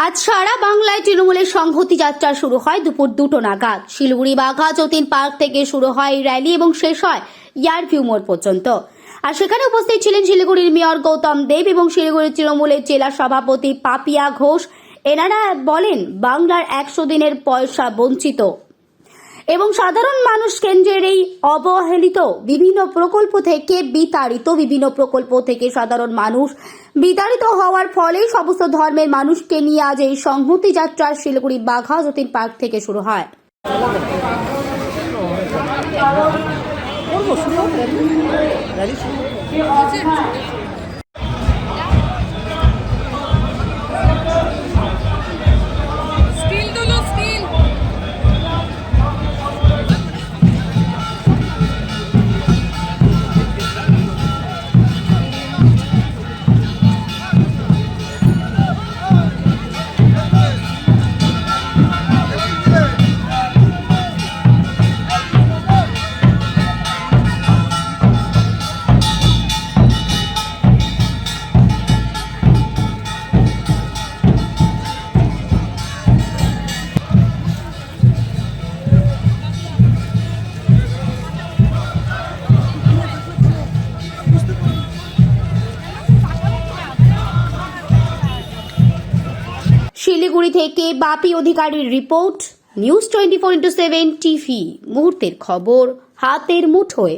আজ সারা বাংলায় তৃণমূলের সংহতি যাত্রা শুরু হয় দুপুর 2টো নাগাদ। শিলিগুড়ি বাঘা যতীন পার্ক থেকে শুরু হয় র্যালি এবং শেষ হয় ইয়ারভিউ মোড় পর্যন্ত। আর সেখানে উপস্থিত ছিলেন শিলিগুড়ির মেয়র গৌতম দেব এবং শিলিগুড়ির তৃণমূলের জেলা সভাপতি পাপিয়া ঘোষ। এনারা বলেন, বাংলার 100 দিনের পয়সা বঞ্চিত এবং সাধারণ মানুষ কেন্দ্রের এই অবহেলিত বিভিন্ন প্রকল্প থেকে সাধারণ মানুষ বিতাড়িত হওয়ার ফলে সমস্ত ধর্মের মানুষকে নিয়ে আজ এই সংহতি যাত্রা শিলিগুড়ি বাঘা যতীন পার্ক থেকে শুরু হয়। শিলিগুড়ি থেকে বাপি অধিকারীর রিপোর্ট, নিউজ 24x7 টিভি। মুহূর্তের খবর হাতের মুঠোয়।